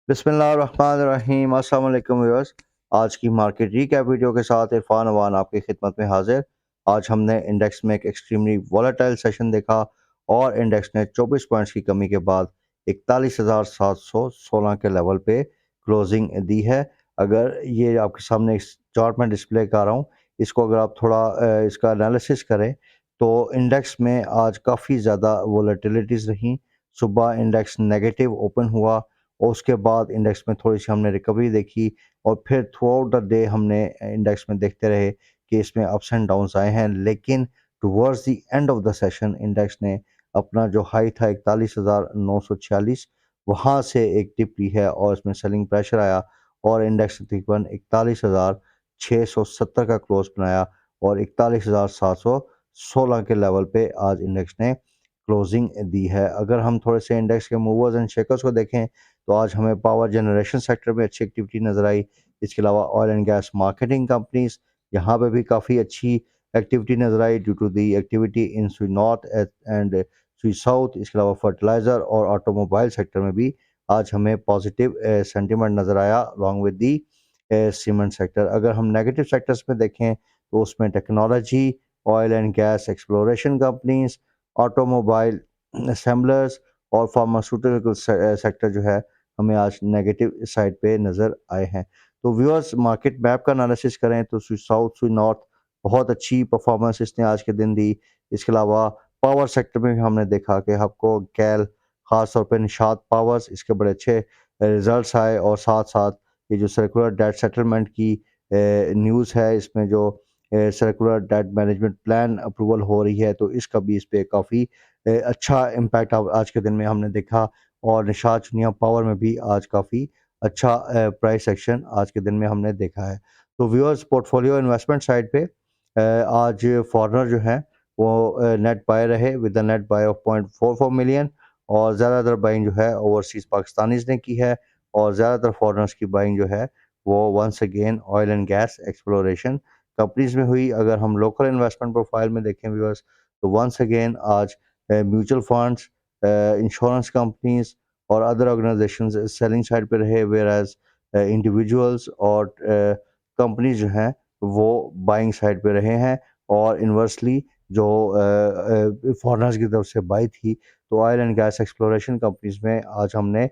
बिस्मिल्लाहिर्रहमानिर्रहीम अस्सलाम वालेकुम व्यूअर्स। आज की मार्केट रीकैप वीडियो के साथ इरफान अवान आपकी खिदमत में हाजिर। आज हमने इंडेक्स में एक एक्सट्रीमली वॉलेटाइल सेशन देखा और इंडेक्स ने 24 पॉइंट्स की कमी के बाद 41,716 के लेवल पे क्लोजिंग दी है। अगर ये आपके सामने इस चार्ट में डिस्प्ले कर रहा हूँ, इसको अगर आप थोड़ा इसका एनालिसिस करें तो इंडेक्स में आज काफ़ी ज़्यादा वॉलेटिलिटीज़ रहीं। सुबह इंडेक्स नेगेटिव ओपन हुआ और उसके बाद इंडेक्स में थोड़ी सी हमने रिकवरी देखी और फिर थ्रू आउट द डे हमने इंडेक्स में देखते रहे कि इसमें अप्स एंड डाउन्स आए हैं, लेकिन towards the end of the session index ने अपना जो हाई था 41,946 वहाँ से एक टिप ली है और इसमें सेलिंग प्रेशर आया और इंडेक्स तकरीबन 41,670 का क्लोज बनाया और 41,716 के लेवल पे आज इंडेक्स ने क्लोजिंग दी है। अगर हम थोड़े से इंडेक्स के मूवर्स एंड शेकर्स को देखें तो आज हमें पावर जनरेशन सेक्टर में अच्छी एक्टिविटी नज़र आई। इसके अलावा oil and gas marketing companies, यहाँ पे भी काफ़ी अच्छी एक्टिविटी नज़र आई due to the activity in स्वी नॉर्थ एंड स्वी साउथ। इसके अलावा फर्टिलाइज़र और ऑटोमोबाइल सेक्टर में भी आज हमें पॉजिटिव सेंटिमेंट नज़र आया along with the cement sector. अगर हम नेगेटिव सेक्टर्स में देखें तो उसमें technology, oil and gas exploration companies, automobile assemblers और फार्मास्यूटिकल सेक्टर जो है हमें आज नेगेटिव साइड पे नज़र आए हैं। तो व्यूअर्स, मार्केट मैप का एनालिसिस करें तो साउथ से नॉर्थ बहुत अच्छी परफॉर्मेंस इसने आज के दिन दी। इसके अलावा पावर सेक्टर में भी हमने देखा कि आपको गैल, ख़ास तौर पे निशात पावर्स, इसके बड़े अच्छे रिजल्ट्स आए और साथ साथ ये जो सर्कुलर डेट सेटलमेंट की न्यूज़ है, इसमें जो circular debt management plan approval हो रही है तो इसका भी इस पे काफ़ी अच्छा इम्पैक्ट आज के दिन में हमने देखा और निशात चुनिया पावर में भी आज काफ़ी अच्छा प्राइस एक्शन आज के दिन में हमने देखा है। तो व्यूअर्स, पोर्टफोलियो इन्वेस्टमेंट साइड पे आज फॉरेनर जो है वो नेट बाय रहे with the net buy of 0.44 million और ज़्यादातर बाइंग जो है ओवरसीज़ पाकिस्तानीज़ ने की है और ज़्यादातर फॉरेनर्स की बाइंग जो है वो once again oil and gas exploration companies में हुई। अगर हम लोकल इन्वेस्टमेंट प्रोफाइल में देखें व्यूअर्स तो वंस अगेन आज म्यूचुअल फंड्स, इंश्योरेंस कंपनीज और अदर ऑर्गेनाइजेशंस सेलिंग साइड पे रहे, वेयर एज इंडिविजुअल्स और कंपनीज जो हैं वो बाइंग साइड पे रहे हैं और इन्वर्सली जो फॉरेनर्स की तरफ से बाई थी तो oil and gas exploration companies में आज हमने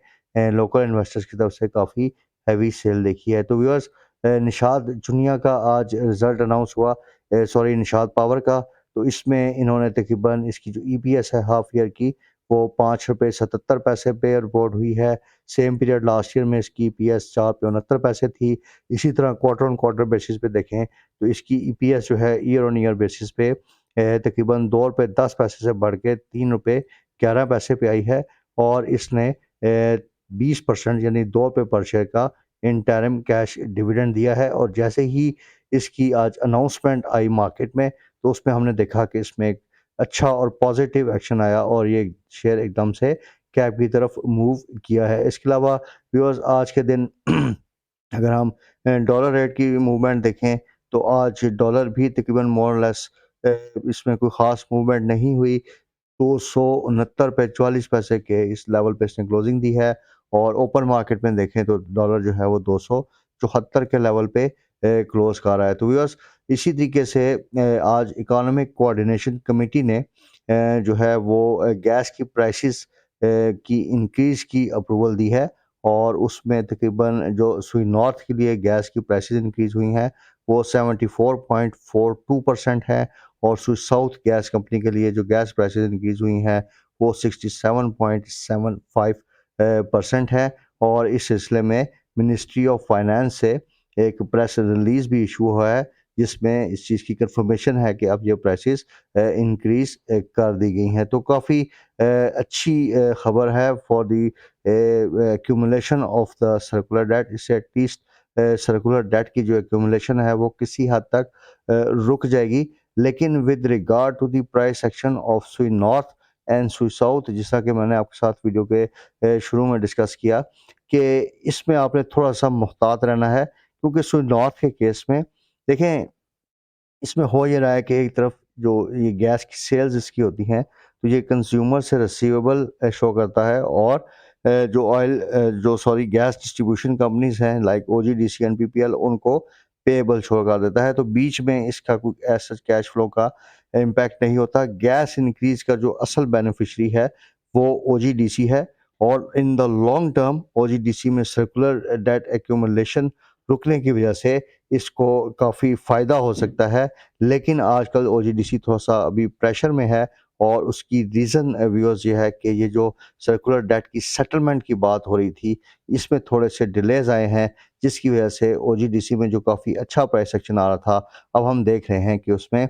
लोकल इन्वेस्टर्स की तरफ से काफ़ी हैवी सेल देखी है। तो व्यूअर्स, निशात चुनिया का आज रिजल्ट अनाउंस हुआ, सॉरी निशात पावर का, तो इसमें इन्होंने तकरीबन इसकी जो ईपीएस है हाफ ईयर की वो 5 रुपये 77 पैसे पे रिपोर्ट हुई है। सेम पीरियड लास्ट ईयर में इसकी ईपीएस 4 रुपये 69 पैसे थी। इसी तरह क्वार्टर ऑन क्वार्टर बेसिस पे देखें तो इसकी ईपीएस जो है ईयर ऑन ईयर बेसिस पे तकरीबन 2 रुपये 10 पैसे से बढ़ के 3 रुपये 11 पैसे पे आई है और इसने 20% यानी 2 रुपये पर शेयर का इंटरिम कैश डिविडेंड दिया है। और जैसे ही इसकी आज अनाउंसमेंट आई मार्केट में तो उसमें हमने देखा कि इसमें एक अच्छा और पॉजिटिव एक्शन आया और ये शेयर एकदम से कैप की तरफ मूव किया है। इसके अलावा व्यूअर्स, आज के दिन अगर हम डॉलर रेट की मूवमेंट देखें तो आज डॉलर भी तकरीबन मोर और लेस इसमें कोई ख़ास मूवमेंट नहीं हुई। 269 रुपये 44 पैसे के इस लेवल पे इसने क्लोजिंग दी है और ओपन मार्केट में देखें तो डॉलर जो है वो 274 के लेवल पे क्लोज कर रहा है। तो व्यूअर्स, इसी तरीके से आज इकोनॉमिक कोऑर्डिनेशन कमेटी ने जो है वो गैस की प्राइसेस की इंक्रीज की अप्रूवल दी है और उसमें तकरीबन जो सुई नॉर्थ के लिए गैस की प्राइसेस इंक्रीज हुई हैं वो 74.42% है और सुई साउथ गैस कंपनी के लिए जो गैस प्राइसेस इंक्रीज हुई हैं वो 67.75% है। और इस सिलसिले में मिनिस्ट्री ऑफ फाइनेंस से एक प्रेस रिलीज भी इशू हुआ है जिसमें इस चीज़ की कंफर्मेशन है कि अब ये प्राइसेस इंक्रीज कर दी गई हैं। तो काफ़ी अच्छी खबर है for the accumulation of the circular debt. इससे एटलीस्ट सर्कुलर डेट की जो एक्यूमुलेशन है वो किसी हद तक रुक जाएगी। लेकिन with regard to the price action of Sui North and Sui South, जैसा कि मैंने आपके साथ वीडियो के शुरू में डिस्कस किया कि इसमें आपने थोड़ा सा मुहतात रहना है क्योंकि सुई नॉर्थ के केस में देखें इसमें हो ये रहा है कि एक तरफ जो ये गैस की सेल्स इसकी होती हैं तो ये कंज्यूमर से रिसीवेबल शो करता है और जो ऑयल जो सॉरी गैस डिस्ट्रीब्यूशन कंपनीज़ हैं लाइक ओजीडीसी, एनपीपीएल, उनको पेएबल शो कर देता है, तो बीच में इसका कोई ऐसा कैश फ्लो का इम्पैक्ट नहीं होता। गैस इंक्रीज़ का जो असल बेनिफिशियरी है वो ओजीडीसी है, और in the long term OGDC में सर्कुलर डेट एक्यूमुलेशन रुकने की वजह से इसको काफ़ी फ़ायदा हो सकता है। लेकिन आजकल ओजीडीसी थोड़ा-सा अभी प्रेशर में है, और उसकी रीज़न व्यूअर्स ये है कि ये जो सर्कुलर डेट की सेटलमेंट की बात हो रही थी, इसमें थोड़े से डिलेज़ आए हैं, जिसकी वजह से ओजीडीसी में जो काफ़ी अच्छा प्राइस एक्शन आ रहा था, अब हम देख रहे हैं कि उसमें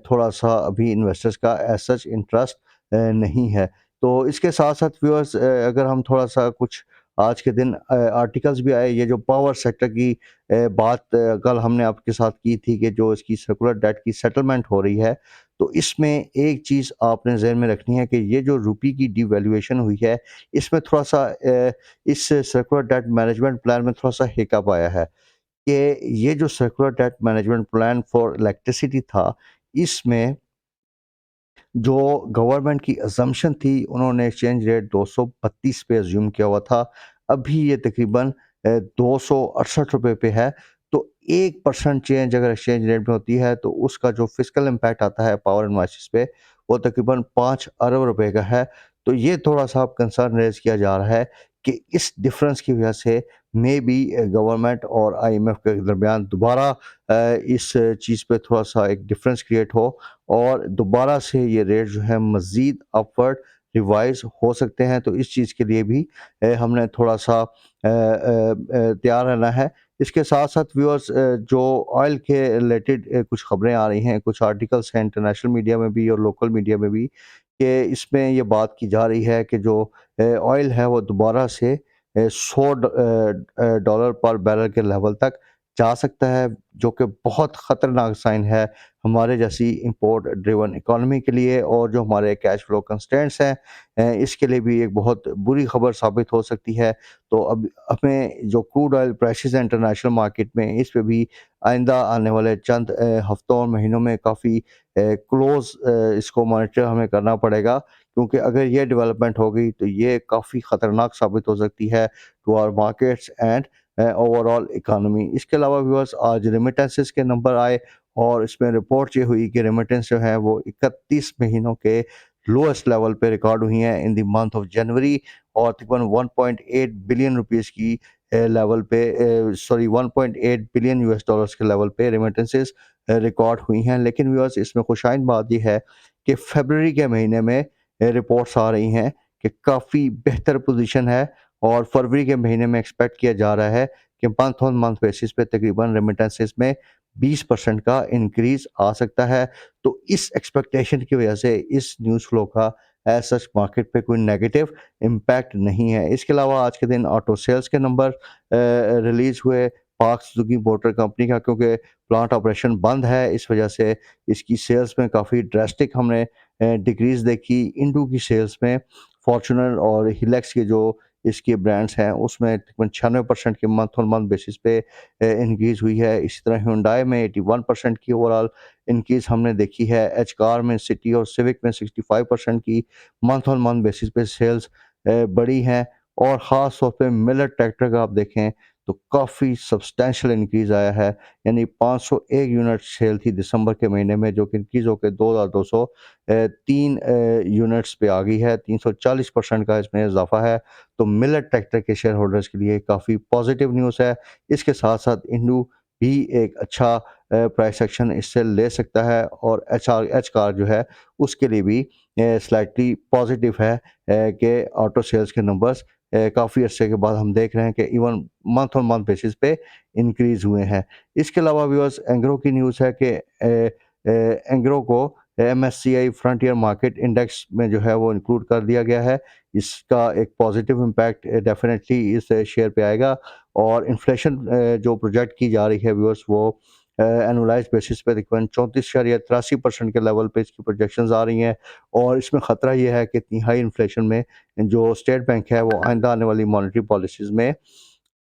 थोड़ा-सा अभी इन्वेस्टर्स का एज़ सच इंटरेस्ट नहीं है। तो इसके साथ-साथ व्यूअर्स, अगर हम थोड़ा-सा कुछ आज के दिन आर्टिकल्स भी आए, ये जो पावर सेक्टर की बात कल हमने आपके साथ की थी कि जो इसकी सर्कुलर डेट की सेटलमेंट हो रही है, तो इसमें एक चीज़ आपने ज़हन में रखनी है कि ये जो रुपये की डिवैल्यूएशन हुई है, इसमें थोड़ा-सा इस सर्कुलर डेट मैनेजमेंट प्लान में थोड़ा-सा हिकअप आया है कि ये जो circular debt management plan for electricity था, इसमे68 जो गवर्नमेंट की असम्पशन थी, उन्होंने एक्सचेंज रेट 232 पे अज़्यूम किया हुआ था। अभी ये तकरीबन ₹268 पे है। तो 1% चेंज अगर एक्सचेंज रेट में होती है, तो उसका जो फिस्कल इम्पैक्ट आता है पावर इन्वाइसेस पे, वो तकरीबन 5 अरब रुपए का है। तो ये थोड़ा-सा अब कंसर्न रेज़ किया जा रहा है कि इस डिफ़रेंस की वजह से मेबी गवर्नमेंट और आईएमएफ के दरमियान दोबारा इस चीज़ पे थोड़ा-सा एक डिफ़रेंस क्रिएट हो, और दोबारा से ये रेट जो है मज़ीद अपवर्ड रिवाइज़ हो सकते हैं। तो इस चीज़ के लिए भी हमने थोड़ा-सा तैयार रहना है। इसके साथ-साथ व्यूअर्स, जो ऑयल के रिलेटेड कुछ खबरें आ रही हैं, कुछ आर्टिकल्स हैं इंटरनेशनल मीडिया में भी और लोकल मीडिया में भी, कि इसमें ये बात की जा रही है कि जो ऑयल है वो दोबारा से $100 पर बैरल के लेवल तक जा सकता है, जो कि बहुत ख़तरनाक साइन है हमारे जैसी इंपोर्ट ड्रिवन इकोनॉमी के लिए, और जो हमारे कैश फ्लो कंस्ट्रेंट्स हैं इसके लिए भी एक बहुत बुरी खबर साबित हो सकती है। तो अब हमें जो क्रूड ऑयल प्राइसेस हैं इंटरनेशनल मार्केट में, इस पे भी आइंदा आने वाले चंद हफ्तों और महीनों में काफ़ी क्लोज़ इसको मॉनिटर हमें करना पड़ेगा, क्योंकि अगर ये डेवलपमेंट हो गई तो ये काफ़ी ख़तरनाक साबित हो सकती है to our markets and overall economy. इसके अलावा व्यूअर्स, आज रेमिटेंसेस के नंबर आए, और इसमें रिपोर्ट ये हुई कि रेमिटेंस जो है वो 31 महीनों के लोएस्ट लेवल पे रिकॉर्ड हुई हैं in the month of January, और तकरीबन 1.8 बिलियन रुपीस की लेवल पे, सॉरी 1.8 बिलियन यूएस डॉलर्स के लेवल पे रेमिटेंसेस रिकॉर्ड हुई हैं। लेकिन व्यूअर्स, इसमें खुशाइन बात ये है कि फरवरी के महीने में रिपोर्ट्स आ रही हैं कि काफ़ी बेहतर पोजीशन है, और फरवरी के महीने में एक्सपेक्ट किया जा रहा है कि मंथ ऑन मंथ बेसिस पे तकरीबन रेमिटेंसेस में 20% का इंक्रीज़ आ सकता है। तो इस एक्सपेक्टेशन की वजह से इस न्यूज़ फ्लो का एज़ सच मार्केट पे कोई नेगेटिव इम्पैक्ट नहीं है। इसके अलावा आज के दिन ऑटो सेल्स के नंबर रिलीज़ हुए पार्क सुजुकी मोटर कंपनी का, क्योंकि प्लांट ऑपरेशन बंद है, इस वजह से इसकी सेल्स में काफ़ी ड्रास्टिक हमने डिक्रीज़ देखी। इंडू की सेल्स में फॉर्च्यूनर और हिलेक्स के जो इसके ब्रांड्स हैं, उसमें तकरीबन 96% के मंथ ऑन मंथ बेसिस पे इंक्रीज़ हुई है। इसी तरह हुंडई में 81% की ओवरऑल इंक्रीज़ हमने देखी है। एच कार में, सिटी और सिविक में 65% की मंथ ऑन मंथ बेसिस पे सेल्स बढ़ी हैं, और ख़ास तौर पे मिलर ट्रैक्टर का आप देखें तो काफ़ी सब्सटेंशियल इंक्रीज़ आया है। यानी 501 यूनिट सेल थी दिसंबर के महीने में, जो कि इंक्रीज़ होकर 2203 यूनिट्स पे आ गई है। 340% का इसमें इजाफा है। तो मिलर ट्रैक्टर के शेयर होल्डर्स के लिए काफ़ी पॉजिटिव न्यूज़ है। इसके साथ-साथ इंडू भी एक अच्छा प्राइस एक्शन इससे ले सकता है, और एच कार जो है उसके लिए भी स्लाइटली पॉजिटिव है कि ऑटो सेल्स के नंबर्स काफ़ी अरसे के बाद हम देख रहे हैं कि even month on month basis पे इंक्रीज़ हुए हैं। इसके अलावा व्यूअर्स, एंग्रो की न्यूज़ है कि एंग्रो को एमएससीआई फ्रंटियर मार्केट इंडेक्स में जो है वो इंक्लूड कर दिया गया है। इसका एक पॉजिटिव इम्पैक्ट डेफिनेटली इस शेयर पे आएगा, और इन्फ्लेशन जो प्रोजेक्ट की जा रही है व्यूअर्स, वो एनुअलाइज्ड बेसिस पे तकरीबन 34.83% के लेवल पे इसकी प्रोजेक्शंस आ रही हैं, और इसमें ख़तरा ये है कि इतनी हाई इन्फ्लेशन में जो स्टेट बैंक है वो आइंदा आने वाली मॉनेटरी पॉलिसीज़ में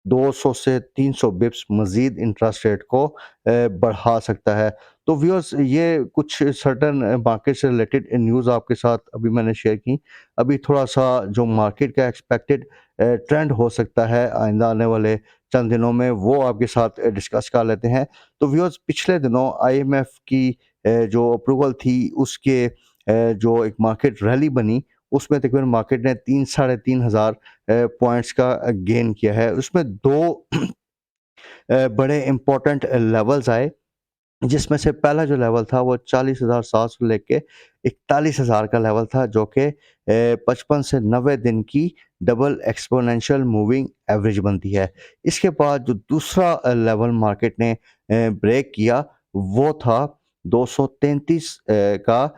200 से 300 बिप्स मज़ीद इंटरेस्ट रेट को बढ़ा सकता है। तो व्यूअर्स, ये कुछ सर्टेन मार्केट से रिलेटेड न्यूज़ आपके साथ अभी मैंने शेयर की। अभी थोड़ा-सा जो मार्केट का एक्सपेक्टेड ट्रेंड हो सकता है आइंदा आने वाले चंद दिनों में, वो आपके साथ डिस्कस कर लेते हैं। तो व्यूअर्स, पिछले दिनों आईएमएफ की जो अप्रूवल थी उसके जो एक मार्केट रैली बनी, उसमें तकरीबन मार्केट ने 3 साढ़े 3 हज़ार पॉइंट्स का गेन किया है। उसमें 2 बड़े इम्पोर्टेंट लेवल्स आए, जिसमें से पहला जो लेवल था वो 40,700 से लेके 41,000 का लेवल था, जो कि 55 से 90 दिन की डबल एक्स्पोनेंशियल मूविंग एवरेज बनती है। इसके बाद जो दूसरा लेवल मार्केट ने ब्रेक किया, वो था 233 का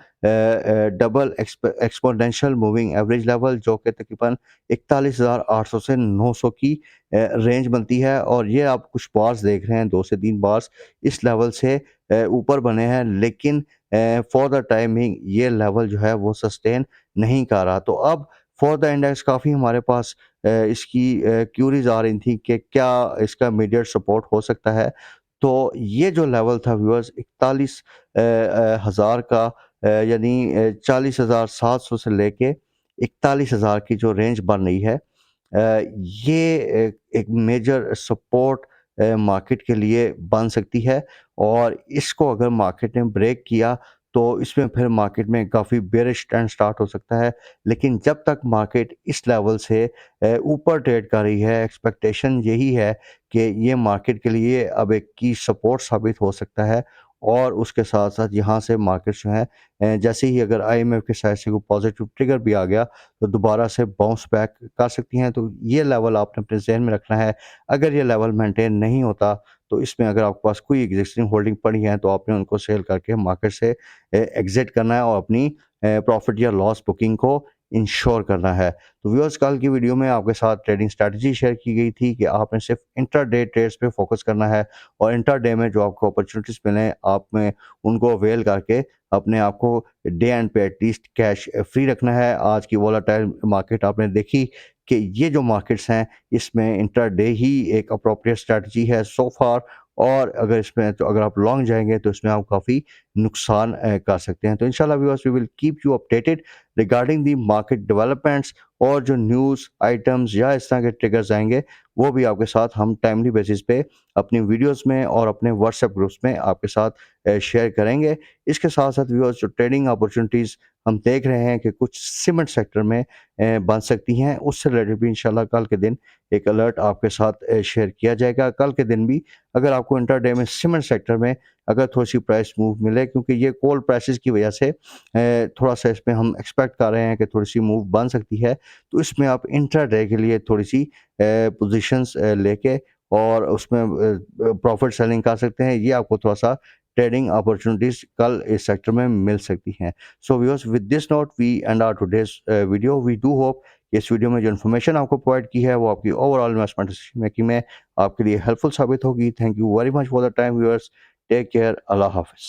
double exponential moving average level, जो कि तकरीबन 41,800 से 900 की रेंज बनती है। और ये आप कुछ बार्स देख रहे हैं, 2 से 3 बार्स इस लेवल से ऊपर बने हैं, लेकिन फॉर द टाइमिंग ये लेवल जो है वो सस्टेन नहीं कर रहा। तो अब फॉर द इंडेक्स काफ़ी हमारे पास इसकी क्यूरीज आ रही थी कि क्या इसका इमीडिएट सपोर्ट हो सकता है। तो ये जो लेवल था व्यूअर्स, 41,000 का, यानी 40,700 से लेके 41,000 की जो रेंज बन रही है, ये एक मेजर सपोर्ट मार्केट के लिए बन सकती है। और इसको अगर मार्केट ने ब्रेक किया, तो इसमें फिर मार्केट में काफ़ी बेयरिश ट्रेंड स्टार्ट हो सकता है। लेकिन जब तक मार्केट इस लेवल से ऊपर ट्रेड कर रही है, एक्सपेक्टेशन यही है कि ये मार्केट के लिए अब एक की सपोर्ट साबित हो सकता है। और उसके साथ साथ यहाँ से मार्केट जो है, जैसे ही अगर आईएमएफ के साइड से कोई पॉजिटिव ट्रिगर भी आ गया, तो दोबारा से बाउंस बैक कर सकती हैं। तो ये लेवल आपने अपने ज़हन में रखना है। अगर ये लेवल मेंटेन नहीं होता, तो इसमें अगर आपके पास कोई एक्जिस्टिंग होल्डिंग पड़ी है, तो आपने उनको सेल करके मार्केट से एग्ज़िट करना है और अपनी प्रॉफ़िट या लॉस बुकिंग को इंश्योर करना है। तो व्यूअर्स, कल की वीडियो में आपके साथ ट्रेडिंग स्ट्रैटेजी शेयर की गई थी कि आपने सिर्फ इंट्राडे ट्रेड्स पे फोकस करना है, और इंट्राडे में जो आपको अपॉर्चुनिटीज़ मिलें, आप में उनको अवेल करके अपने आप को डे एंड पे एटलीस्ट कैश फ्री रखना है। आज की वोलेटाइल मार्केट आपने देखी कि ये जो मार्केट्स हैं, इसमें इंट्राडे ही एक अप्रोप्रिएट स्ट्रैटेजी है सो फार। और अगर इसमें, तो अगर आप लॉन्ग जाएँगे, तो इसमें आप काफ़ी नुकसान कर सकते हैं। तो इंशाल्लाह viewers, we will keep you updated regarding the market developments, और जो न्यूज़ आइटम्स या इस तरह के ट्रिगर्स आएँगे, वो भी आपके साथ हम टाइमली बेसिस पे अपनी वीडियोज़ में और अपने व्हाट्सएप ग्रुप्स में आपके साथ शेयर करेंगे। इसके साथ-साथ व्यूअर्स, जो ट्रेडिंग अपॉर्चुनिटीज़ हम देख रहे हैं कि कुछ सीमेंट सेक्टर में बन सकती हैं, उससे रिलेटेड भी इंशाल्लाह कल के दिन एक अलर्ट आपके साथ शेयर किया जाएगा। कल के दिन भी अगर आपको इंट्राडे में सीमेंट सेक्टर में अगर थोड़ी-सी प्राइस मूव मिले, क्योंकि ये कोल प्राइसेज़ की वजह से थोड़ा-सा इसमें हम एक्सपेक्ट कर रहे हैं कि थोड़ी-सी मूव बन सकती है। तो इसमें आप इंट्राडे के लिए थोड़ी-सी पोज़ीशंस लेके और उसमें प्रॉफ़िट सेलिंग कर सकते हैं। ये आपको थोड़ा-सा ट्रेडिंग अपॉर्चुनिटीज़ कल इस सेक्टर में मिल सकती हैं। So viewers, with this note we end our today's video. We do hope इस वीडियो में जो इन्फॉर्मेशन आपको प्रोवाइड की है, वो आपकी ओवरऑल इन्वेस्टमेंट डिसीजन मेकिंग में आपके लिए हेल्पफुल साबित होगी। Thank you very much for the time viewers. Take care. Allah हाफ़िज़।